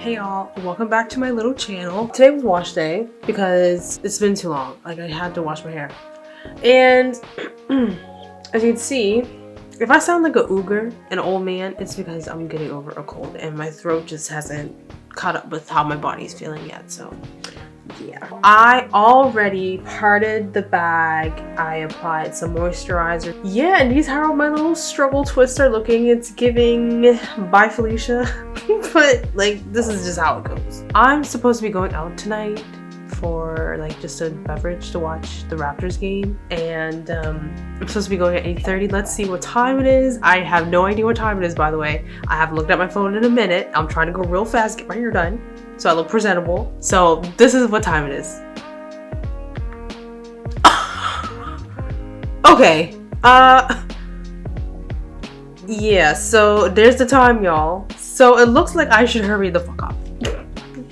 Hey y'all, welcome back to my little channel. Today was wash day because it's been too long. Like, I had to wash my hair. And as you can see, if I sound like a ogre, an old man, it's because I'm getting over a cold and my throat just hasn't caught up with how my body's feeling yet. So yeah, I already parted the bag. I applied some moisturizer. Yeah, and these are how my little struggle twists are looking. It's giving bye Felicia. But like, this is just how it goes. I'm supposed to be going out tonight for like just a beverage to watch the Raptors game, and I'm supposed to be going at 8:30. Let's see what time it is. I have no idea what time it is, by the way. I haven't looked at my phone in a minute. I'm trying to go real fast, get my hair done so I look presentable. So this is what time it is. Okay, yeah, so there's the time, y'all. So it looks like I should hurry the fuck up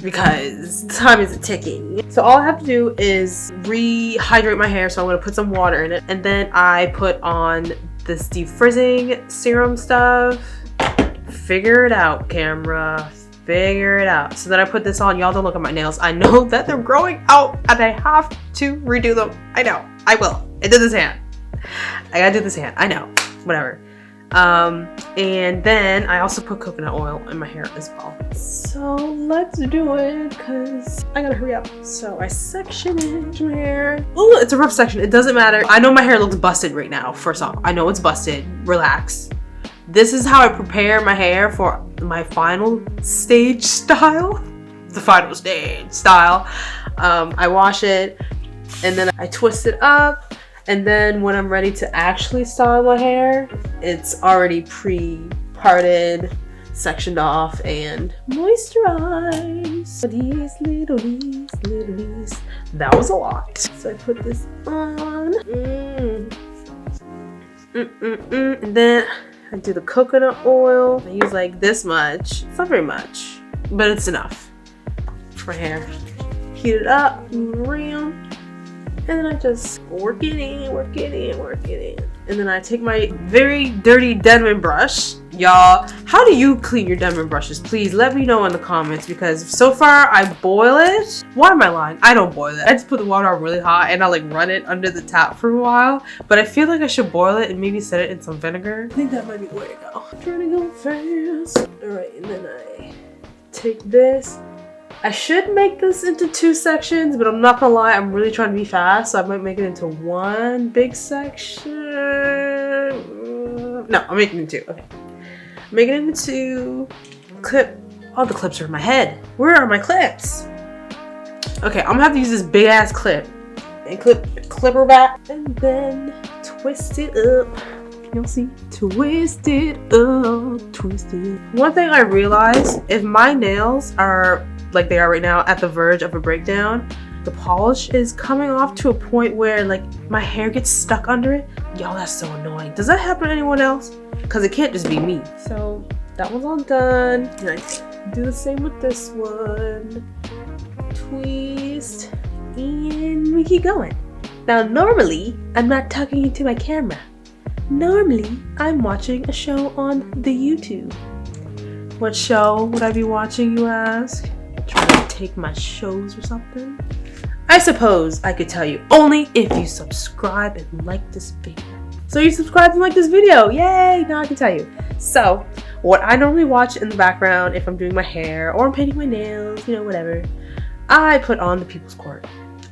because time is ticking. So all I have to do is rehydrate my hair. So I'm gonna put some water in it, and then I put on this defrizzing serum stuff. Figure it out, camera. Figure it out. So then I put this on. Y'all don't look at my nails. I know that they're growing out and I have to redo them. I know. I will. I did this hand. I gotta do this hand. I know. Whatever. And then I also put coconut oil in my hair as well. So let's do it because I gotta hurry up. So I section it my hair. Oh, it's a rough section. It doesn't matter. I know my hair looks busted right now. First off, I know it's busted. Relax. This is how I prepare my hair for my final stage style. The final stage style. I wash it and then I twist it up. And then when I'm ready to actually style my hair, it's already pre-parted, sectioned off, and moisturized. These. That was a lot. So I put this on. And then I do the coconut oil. I use like this much. It's not very much, but it's enough for my hair. Heat it up, move around. And then I just work it in. And then I take my very dirty Denman brush. Y'all, how do you clean your Denman brushes? Please let me know in the comments, because so far I boil it. Why am I lying? I don't boil it. I just put the water on really hot and I like run it under the tap for a while. But I feel like I should boil it and maybe set it in some vinegar. I think that might be the way to go. I'm trying to go fast. Alright, and then I take this. I should make this into 2 sections, but I'm not gonna lie, I'm really trying to be fast, so I might make it into 1 big section. No, I'm making it into 2. Okay. Make it into 2. Clip. All the clips are in my head. Where are my clips? Okay, I'm gonna have to use this big ass clip and clipper back, and then twist it up. You'll see. Twist it up, twist it. One thing I realized, if my nails are like they are right now at the verge of a breakdown, the polish is coming off to a point where like my hair gets stuck under it. Y'all, that's so annoying. Does that happen to anyone else? Because it can't just be me. So that one's all done. And I do the same with this one. Twist, and we keep going. Now normally I'm not talking into my camera. Normally I'm watching a show on the YouTube. What show would I be watching, you ask? Trying to take my shows or something? I suppose I could tell you, only if you subscribe and like this video. So you subscribe and like this video, yay! Now I can tell you. So what I normally watch in the background if I'm doing my hair or I'm painting my nails, you know, whatever, I put on The People's Court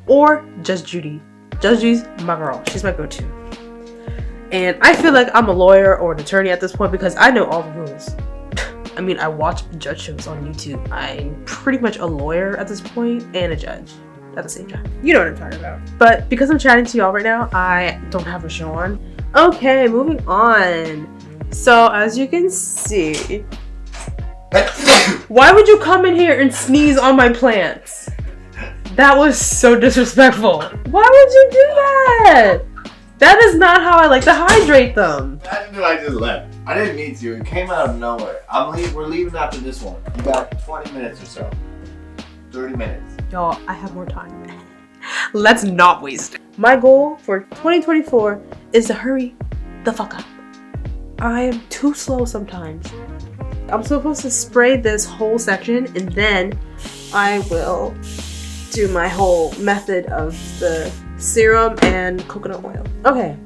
or Judge Judy. Judge Judy's my girl. She's my go-to. And I feel like I'm a lawyer or an attorney at this point because I know all the rules. I mean, I watch judge shows on YouTube. I'm pretty much a lawyer at this point and a judge at the same time. You know what I'm talking about. But because I'm chatting to y'all right now, I don't have a show on. Okay, moving on. So as you can see, why would you come in here and sneeze on my plants? That was so disrespectful. Why would you do that? That is not how I like to hydrate them. I knew I just left. I didn't mean to. It came out of nowhere. We're leaving after this one. You got 20 minutes or so. 30 minutes. Y'all, I have more time. Let's not waste it. My goal for 2024 is to hurry the fuck up. I am too slow sometimes. I'm supposed to spray this whole section and then I will do my whole method of the serum and coconut oil. Okay.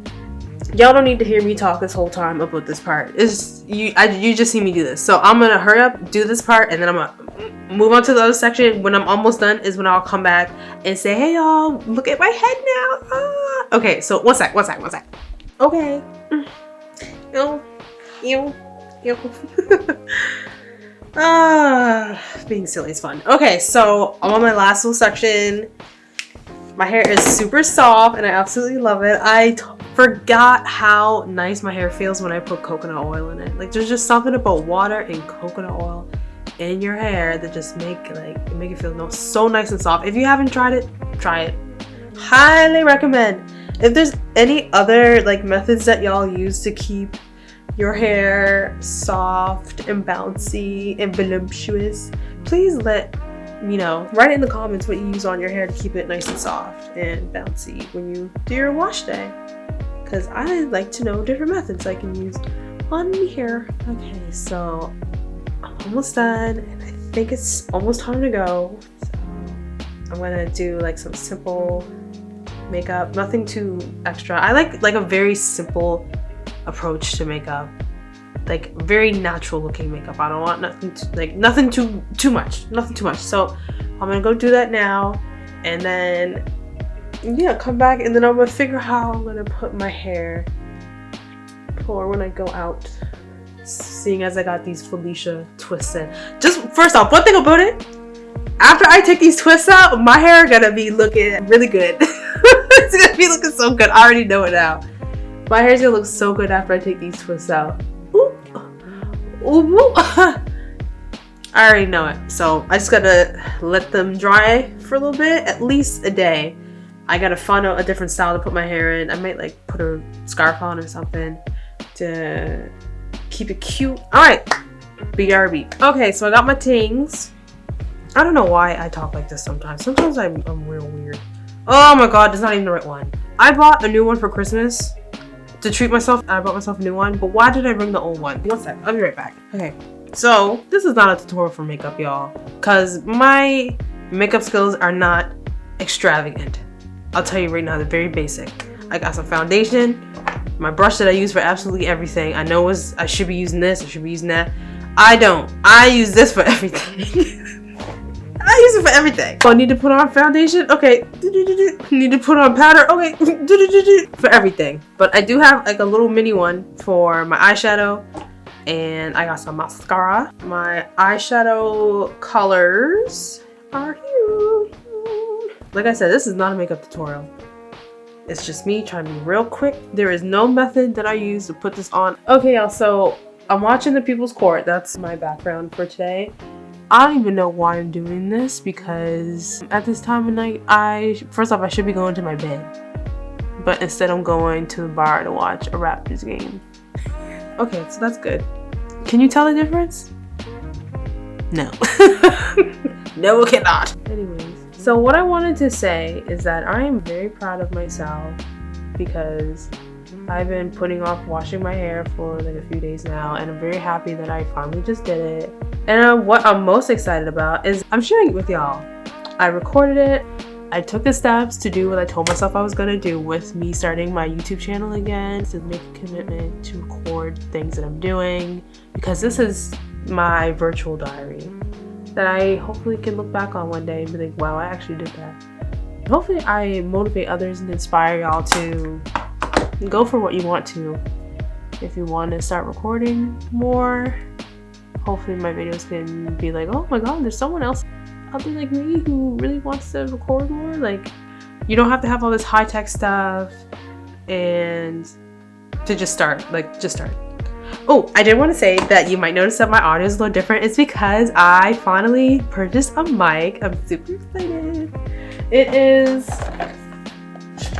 Y'all don't need to hear me talk this whole time about this part. It's you just see me do this. So I'm gonna hurry up, do this part, and then I'm gonna move on to the other section. When I'm almost done is when I'll come back and say, hey y'all, look at my head now. Ah. Okay, so one sec. Okay. Ew. Being silly is fun. Okay, so I'm on my last little section. My hair is super soft and I absolutely love it. I forgot how nice my hair feels when I put coconut oil in it. Like there's just something about water and coconut oil in your hair that just make it feel so nice and soft. If you haven't tried it, try it. Highly recommend. If there's any other like methods that y'all use to keep your hair soft and bouncy and voluptuous, please let me know. Write in the comments what you use on your hair to keep it nice and soft and bouncy when you do your wash day, because I like to know different methods I can use on me hair. Okay, so I'm almost done and I think it's almost time to go. So I'm gonna do like some simple makeup, nothing too extra. I like a very simple approach to makeup, like very natural looking makeup. I don't want nothing too much. So I'm gonna go do that now and then come back and then I'm gonna figure how I'm gonna put my hair for when I go out, seeing as I got these Felicia Twists in. Just first off, one thing about it, after I take these twists out, my hair gonna be looking really good. It's gonna be looking so good. I already know it now. My hair's gonna look so good after I take these twists out. Ooh. I already know it. So I just gotta let them dry for a little bit, at least a day. I gotta find out a different style to put my hair in. I might like put a scarf on or something to keep it cute. Alright, BRB. Okay, so I got my tings. I don't know why I talk like this sometimes. Sometimes I'm real weird. Oh my god, that's not even the right one. I bought a new one for Christmas. To treat myself, I bought myself a new one, but why did I bring the old one? One sec, I'll be right back. Okay, so this is not a tutorial for makeup, y'all, because my makeup skills are not extravagant. I'll tell you right now, they're very basic. I got some foundation, my brush that I use for absolutely everything. I know I should be using this, I should be using that. I don't. I use this for everything. I use it for everything. Oh, I need to put on foundation. Okay. Need to put on powder. Okay. For everything. But I do have like a little mini one for my eyeshadow. And I got some mascara. My eyeshadow colors are here. Like I said, this is not a makeup tutorial. It's just me trying to be real quick. There is no method that I use to put this on. Okay, y'all. So I'm watching The People's Court. That's my background for today. I don't even know why I'm doing this, because at this time of night, first off, I should be going to my bed. But instead I'm going to the bar to watch a Raptors game. Okay, so that's good. Can you tell the difference? No. No, I cannot. Anyways, so what I wanted to say is that I am very proud of myself because I've been putting off washing my hair for like a few days now, and I'm very happy that I finally just did it. And what I'm most excited about is I'm sharing it with y'all. I recorded it. I took the steps to do what I told myself I was gonna do with me starting my YouTube channel again, to make a commitment to record things that I'm doing, because this is my virtual diary that I hopefully can look back on one day and be like, wow, I actually did that. Hopefully I motivate others and inspire y'all to go for what you want to. If you want to start recording more, hopefully my videos can be like, oh my god, there's someone else out there like me who really wants to record more. Like, you don't have to have all this high-tech stuff and to just start. Oh, I did want to say that you might notice that my audio is a little different. It's because I finally purchased a mic. I'm super excited. It is,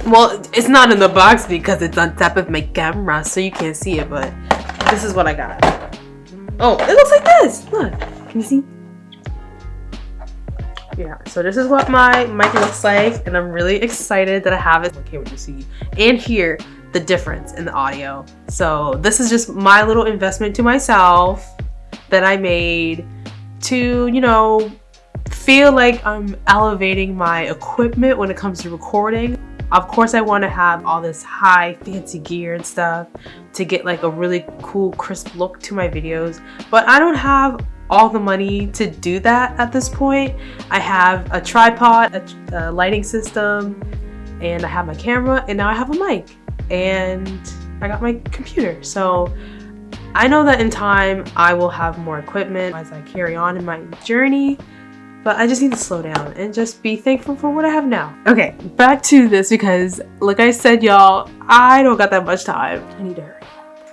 well, it's not in the box because it's on top of my camera, so you can't see it, but this is what I got. Oh, it looks like this. Look, can you see? Yeah, so this is what my mic looks like, and I'm really excited that I have it. I can't wait to see and hear the difference in the audio. So this is just my little investment to myself, that I made to, you know, feel like I'm elevating my equipment when it comes to recording. Of course, I want to have all this high fancy gear and stuff to get like a really cool crisp look to my videos, but I don't have all the money to do that at this point. I have a tripod, a lighting system, and I have my camera, and now I have a mic, and I got my computer. So I know that in time I will have more equipment as I carry on in my journey, but I just need to slow down and just be thankful for what I have now. Okay, back to this, because like I said, y'all, I don't got that much time. I need to hurry.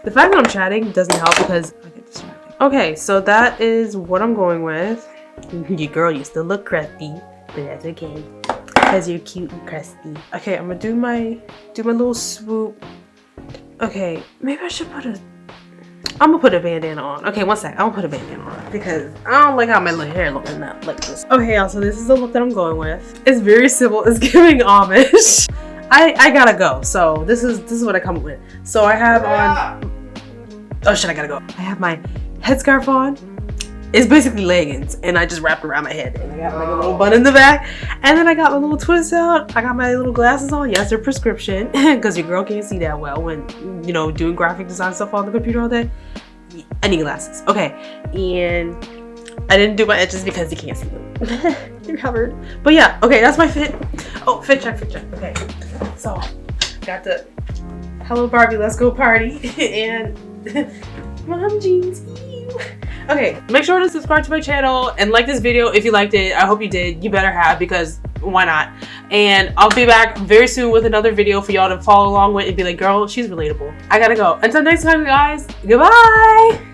The fact that I'm chatting doesn't help because I get distracted. Okay, so that is what I'm going with. Your girl used to look crusty, but that's okay, because you're cute and crusty. Okay, I'm gonna do my little swoop. Okay, maybe I should I'm gonna put a bandana on. Okay, one sec. I'm gonna put a bandana on because I don't like how my little hair looking like this. Okay, y'all, so this is the look that I'm going with. It's very simple. It's giving Amish. I gotta go. So this is what I come with. So I have on. Oh shit! I gotta go. I have my headscarf on. It's basically leggings, and I just wrapped around my head, and I got like a little bun in the back, and then I got my little twist out. I got my little glasses on. Yes, they're prescription, because your girl can't see that well when, you know, doing graphic design stuff on the computer all day. I need glasses. Okay, and I didn't do my edges because you can't see them. They're covered. But yeah, okay, that's my fit. Oh, fit check. Okay, so got the Hello Barbie, let's go party, and mom jeans. Okay, make sure to subscribe to my channel and like this video if you liked it. I hope you did. You better have, because why not? And I'll be back very soon with another video for y'all to follow along with and be like, girl, she's relatable. I gotta go. Until next time, guys, goodbye.